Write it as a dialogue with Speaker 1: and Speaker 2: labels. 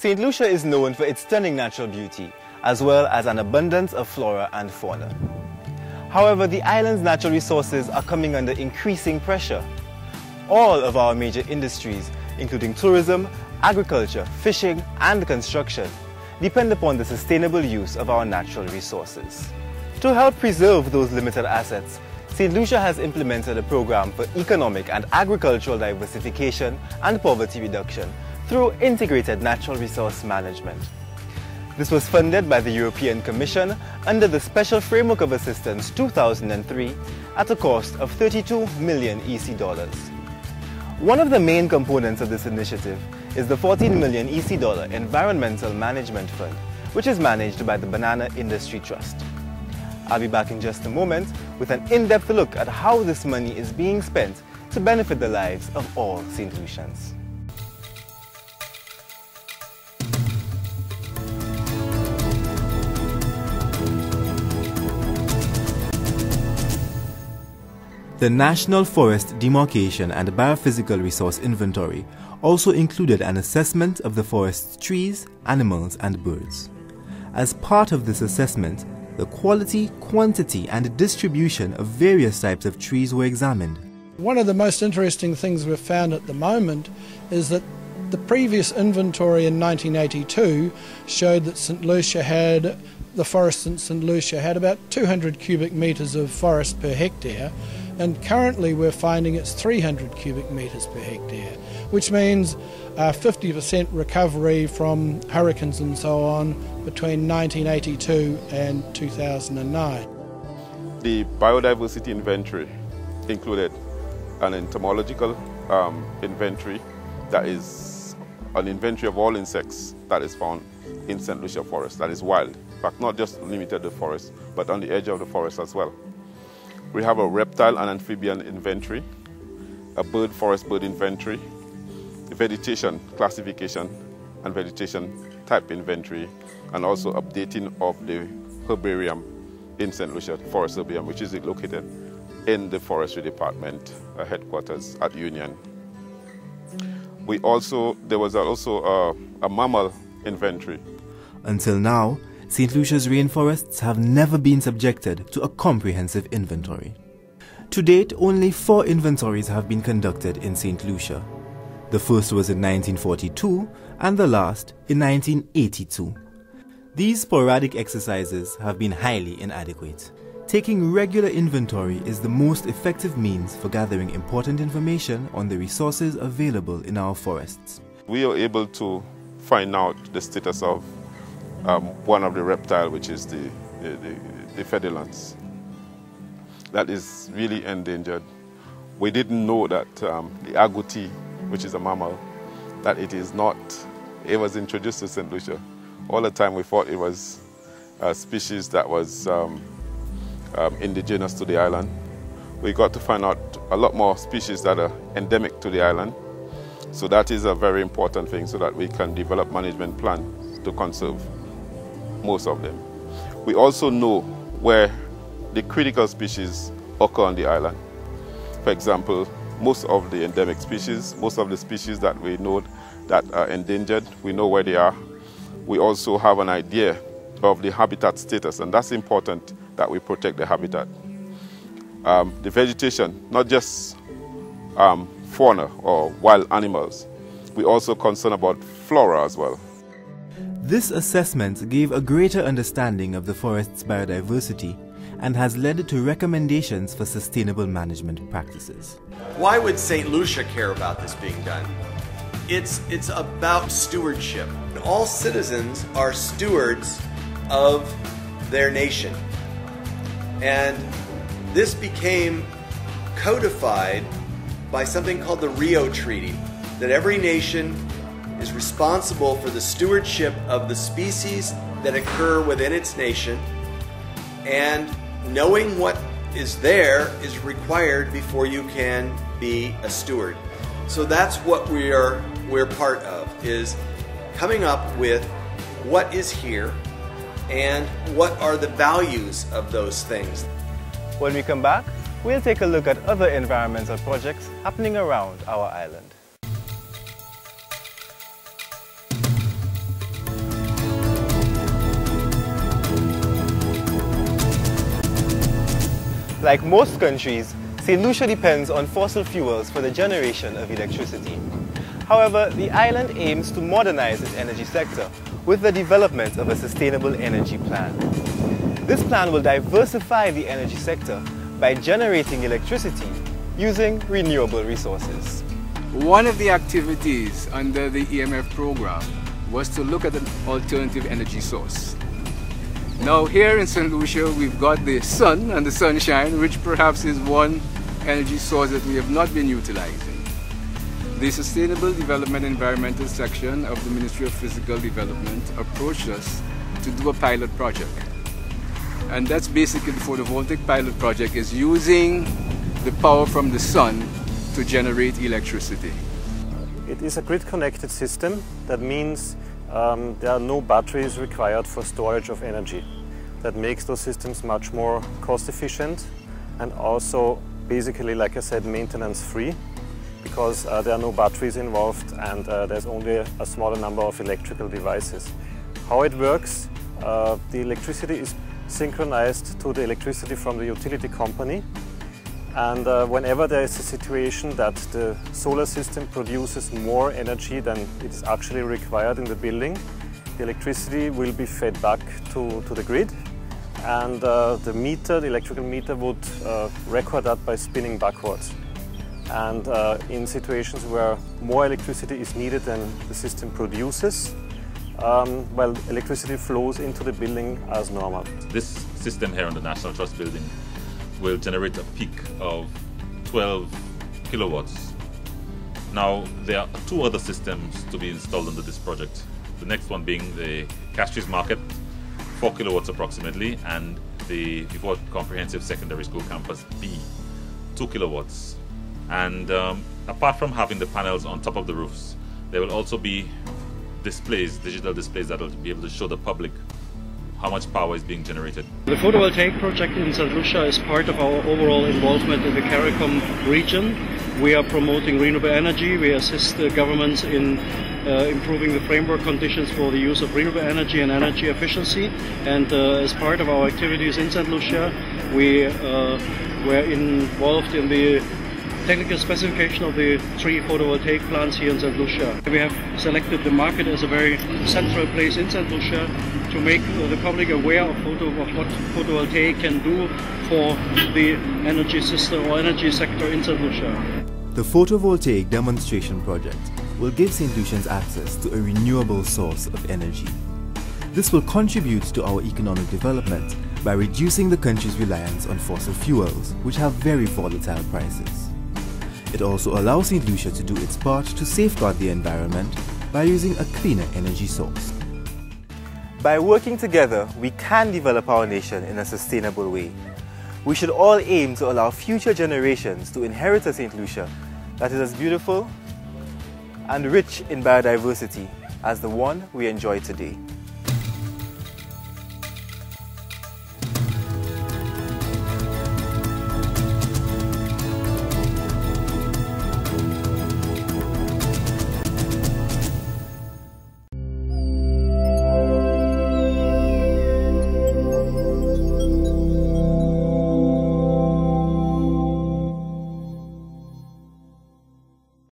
Speaker 1: St. Lucia is known for its stunning natural beauty, as well as an abundance of flora and fauna. However, the island's natural resources are coming under increasing pressure. All of our major industries, including tourism, agriculture, fishing, and construction, depend upon the sustainable use of our natural resources. To help preserve those limited assets, St. Lucia has implemented a program for economic and agricultural diversification and poverty reduction through integrated natural resource management. This was funded by the European Commission under the Special Framework of Assistance 2003 at a cost of 32 million EC dollars. One of the main components of this initiative is the 14 million EC dollar Environmental Management Fund, which is managed by the Banana Industry Trust. I'll be back in just a moment with an in-depth look at how this money is being spent to benefit the lives of all St. Lucians. The National Forest Demarcation and Biophysical Resource Inventory also included an assessment of the forest's trees, animals, and birds. As part of this assessment, the quality, quantity, and distribution of various types of trees were examined.
Speaker 2: One of the most interesting things we've found at the moment is that the previous inventory in 1982 showed that the forests in St. Lucia had about 200 cubic metres of forest per hectare, and currently we're finding it's 300 cubic metres per hectare, which means 50% recovery from hurricanes and so on between 1982 and 2009.
Speaker 3: The biodiversity inventory included an entomological inventory, that is an inventory of all insects that is found in St. Lucia forest, that is wild. In fact, not just limited to the forest, but on the edge of the forest as well. We have a reptile and amphibian inventory, a forest bird inventory, a vegetation classification and vegetation type inventory, and also updating of the herbarium in St. Lucia Forest Herbarium, which is located in the Forestry Department headquarters at Union. There was also a mammal inventory.
Speaker 1: Until now, St. Lucia's rainforests have never been subjected to a comprehensive inventory. To date, only 4 inventories have been conducted in St. Lucia. The first was in 1942 and the last in 1982. These sporadic exercises have been highly inadequate. Taking regular inventory is the most effective means for gathering important information on the resources available in our forests.
Speaker 3: We are able to find out the status of one of the reptile, which is the fedilans. That is really endangered. We didn't know that the agouti, which is a mammal, that it was introduced to St. Lucia. All the time we thought it was a species that was indigenous to the island. We got to find out a lot more species that are endemic to the island. So that is a very important thing, so that we can develop management plans to conserve most of them. We also know where the critical species occur on the island. For example, most of the endemic species, most of the species that we know that are endangered, we know where they are. We also have an idea of the habitat status, and that's important that we protect the habitat. The vegetation, not just fauna or wild animals, we also concern about flora as well.
Speaker 1: This assessment gave a greater understanding of the forest's biodiversity and has led to recommendations for sustainable management practices.
Speaker 4: Why would St. Lucia care about this being done? It's about stewardship. All citizens are stewards of their nation. And this became codified by something called the Rio Treaty, that every nation is responsible for the stewardship of the species that occur within its nation, and knowing what is there is required before you can be a steward. So that's what we're part of, is coming up with what is here and what are the values of those things.
Speaker 1: When we come back, we'll take a look at other environmental projects happening around our island. Like most countries, St. Lucia depends on fossil fuels for the generation of electricity. However, the island aims to modernize its energy sector with the development of a sustainable energy plan. This plan will diversify the energy sector by generating electricity using renewable resources.
Speaker 5: One of the activities under the EMF program was to look at an alternative energy source. Now here in St. Lucia we've got the sun and the sunshine, which perhaps is one energy source that we have not been utilizing. The Sustainable Development Environmental section of the Ministry of Physical Development approached us to do a pilot project. And that's basically the photovoltaic pilot project, is using the power from the sun to generate electricity.
Speaker 6: It is a grid-connected system. That means there are no batteries required for storage of energy. That makes those systems much more cost-efficient and also basically, like I said, maintenance-free, because there are no batteries involved and there's only a smaller number of electrical devices. How it works, the electricity is synchronized to the electricity from the utility company, and whenever there is a situation that the solar system produces more energy than it is actually required in the building, the electricity will be fed back to the grid, and the electrical meter would record that by spinning backwards. And in situations where more electricity is needed than the system produces, well, electricity flows into the building as normal.
Speaker 7: This system here on the National Trust building will generate a peak of 12 kilowatts. Now, there are two other systems to be installed under this project. The next one being the Castries Market, 4 kilowatts approximately, and the Before Comprehensive Secondary School Campus B, 2 kilowatts. And apart from having the panels on top of the roofs, there will also be displays, digital displays that will be able to show the public how much power is being generated.
Speaker 8: The photovoltaic project in St. Lucia is part of our overall involvement in the CARICOM region. We are promoting renewable energy. We assist the governments in improving the framework conditions for the use of renewable energy and energy efficiency. And as part of our activities in St. Lucia, we were involved in the technical specification of the 3 photovoltaic plants here in St. Lucia. We have selected the market as a very central place in St. Lucia to make the public aware of what photovoltaic can do for the energy system or energy sector in St. Lucia.
Speaker 1: The photovoltaic demonstration project will give St. Lucians access to a renewable source of energy. This will contribute to our economic development by reducing the country's reliance on fossil fuels, which have very volatile prices. It also allows St. Lucia to do its part to safeguard the environment by using a cleaner energy source. By working together, we can develop our nation in a sustainable way. We should all aim to allow future generations to inherit a St. Lucia that is as beautiful and rich in biodiversity as the one we enjoy today.